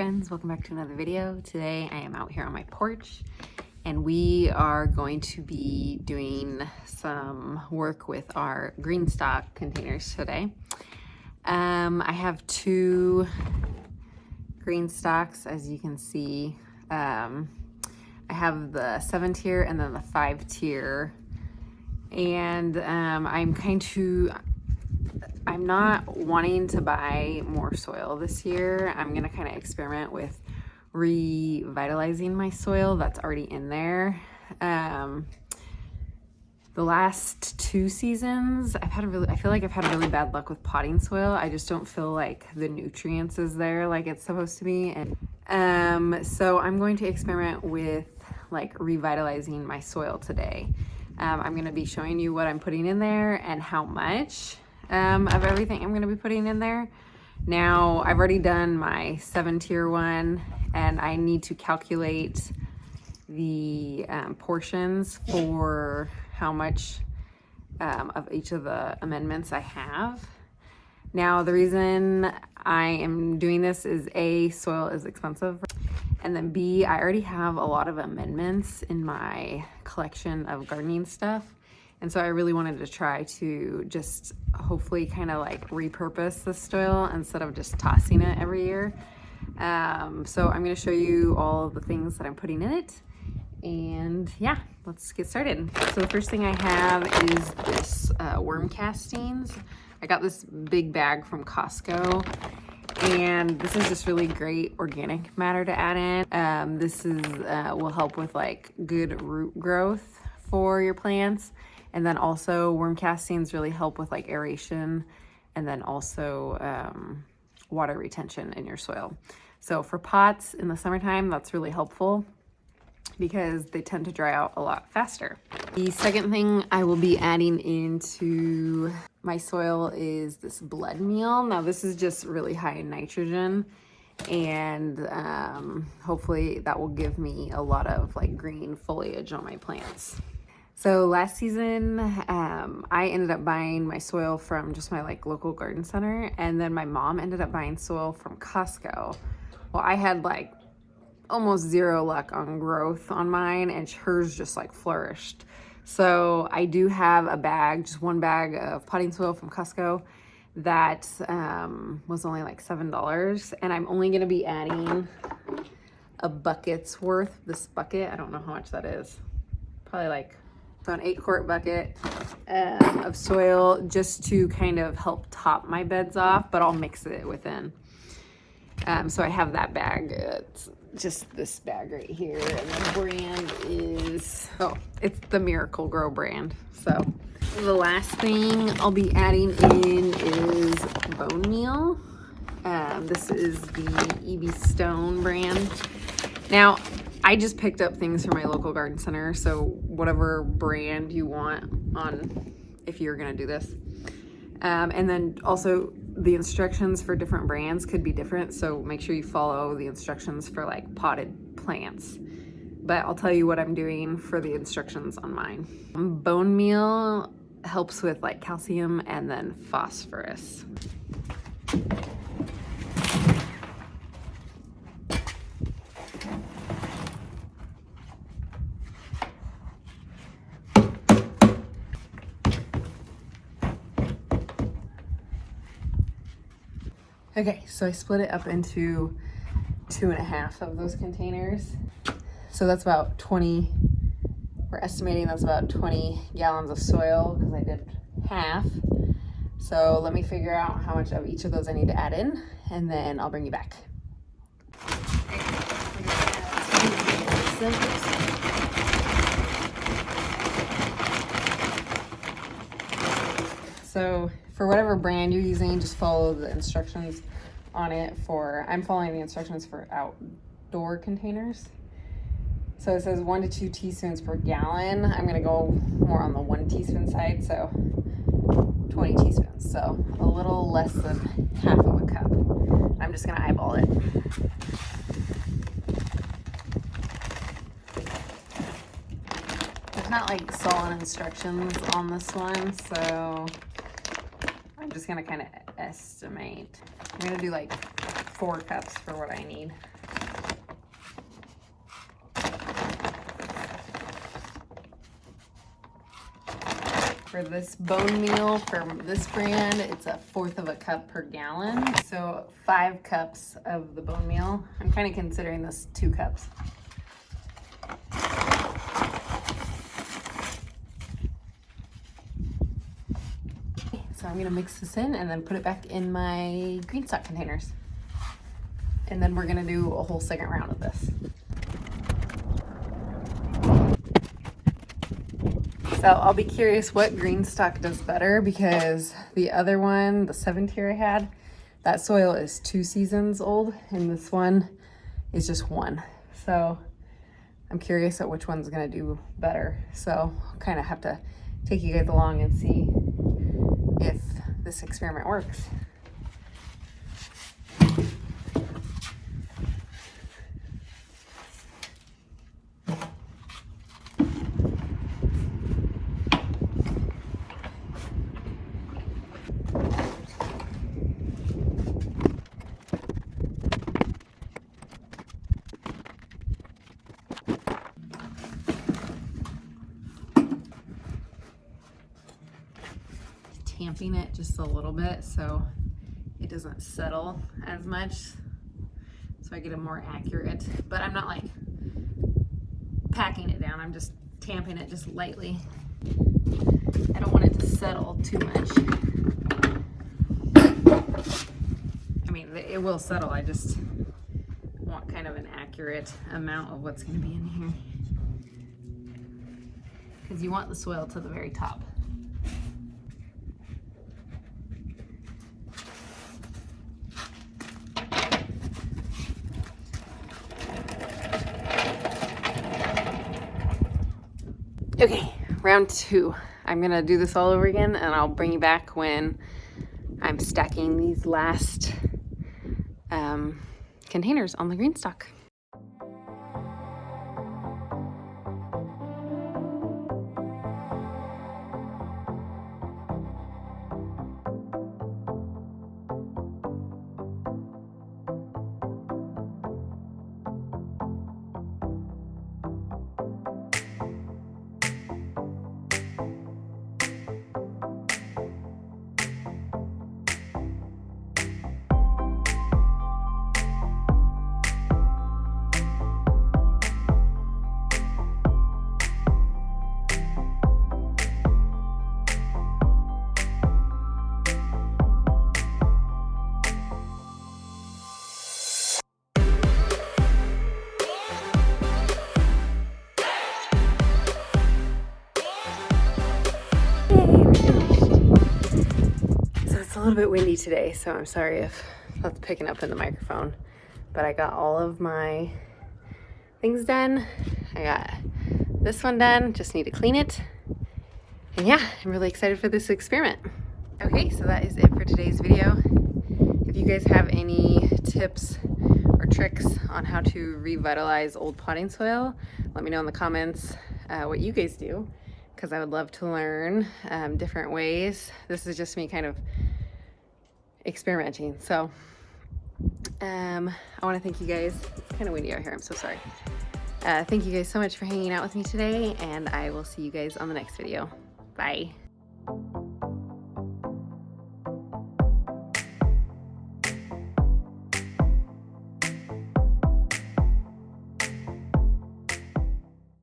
friends, welcome back to another video. Today I am out here on my porch and we are going to be doing some work with our GREENSTAK containers today. I have two GREENSTAKs, as you can see. I have the 7-tier and then the 5-tier, and I'm not wanting to buy more soil this year. I'm gonna kind of experiment with revitalizing my soil that's already in there. The last 2 seasons, I feel like I've had really bad luck with potting soil. I just don't feel like the nutrients is there like it's supposed to be. And so I'm going to experiment with like revitalizing my soil today. I'm gonna be showing you what I'm putting in there and how much of everything I'm going to be putting in there. Now, I've already done my 7-tier one, and I need to calculate the portions for how much of each of the amendments I have. Now, the reason I am doing this is A, soil is expensive, and then B, I already have a lot of amendments in my collection of gardening stuff. And so I really wanted to try to just hopefully kind of like repurpose the soil instead of just tossing it every year. So I'm going to show you all of the things that I'm putting in it. And yeah, let's get started. So the first thing I have is this worm castings. I got this big bag from Costco. And this is just really great organic matter to add in. This is will help with like good root growth for your plants. And then also worm castings really help with like aeration and then also water retention in your soil. So for pots in the summertime, that's really helpful because they tend to dry out a lot faster. The second thing I will be adding into my soil is this blood meal. Now this is just really high in nitrogen, and hopefully that will give me a lot of like green foliage on my plants. So last season, I ended up buying my soil from just my like local garden center, and then my mom ended up buying soil from Costco. Well, I had like almost zero luck on growth on mine, and hers just like flourished. So I do have a bag, just one bag of potting soil from Costco that was only like $7, and I'm only gonna be adding a bucket's worth. This bucket, I don't know how much that is, probably like an 8-quart bucket of soil, just to kind of help top my beds off, but I'll mix it within. So I have that bag. It's just this bag right here, and the brand is, it's the Miracle Grow brand. So the last thing I'll be adding in is bone meal. This is the EB Stone brand. Now, I just picked up things from my local garden center, so whatever brand you want on if you're gonna do this. And then also the instructions for different brands could be different, so make sure you follow the instructions for like potted plants. But I'll tell you what I'm doing for the instructions on mine. Bone meal helps with like calcium and then phosphorus. Okay, so I split it up into 2.5 of those containers. So that's about 20, we're estimating that's about 20 gallons of soil because I did half. So let me figure out how much of each of those I need to add in, and then I'll bring you back. So for whatever brand you're using, just follow the instructions on it. I'm following the instructions for outdoor containers. So it says 1 to 2 teaspoons per gallon. I'm gonna go more on the 1 teaspoon side, so 20 teaspoons. So a little less than half of a cup. I'm just gonna eyeball it. There's not like solid instructions on this one, so I'm just gonna kind of estimate. I'm gonna do like 4 cups for what I need. For this bone meal from this brand, it's 1/4 of a cup per gallon. So 5 cups of the bone meal. I'm kind of considering this 2 cups. So I'm gonna mix this in and then put it back in my GREENSTAK containers. And then we're gonna do a whole second round of this. So I'll be curious what GREENSTAK does better, because the other one, the 7-tier I had, that soil is 2 seasons old and this one is just 1. So I'm curious at which one's gonna do better. So I'll kind of have to take you guys along and see if this experiment works. Tamping it just a little bit so it doesn't settle as much, so I get a more accurate, but I'm not like packing it down, I'm just tamping it just lightly. I don't want it to settle too much. I mean, it will settle, I just want kind of an accurate amount of what's going to be in here, because you want the soil to the very top. Okay, round 2. I'm gonna do this all over again and I'll bring you back when I'm stacking these last containers on the GREENSTAK. It's a little bit windy today, so I'm sorry if that's picking up in the microphone, but I got all of my things done. I got this one done, just need to clean it. And yeah, I'm really excited for this experiment. Okay, so that is it for today's video. If you guys have any tips or tricks on how to revitalize old potting soil, let me know in the comments what you guys do, because I would love to learn different ways. This is just me kind of experimenting. So I want to thank you guys. It's kind of windy out here, I'm so sorry. Thank you guys so much for hanging out with me today, and I will see you guys on the next video. Bye.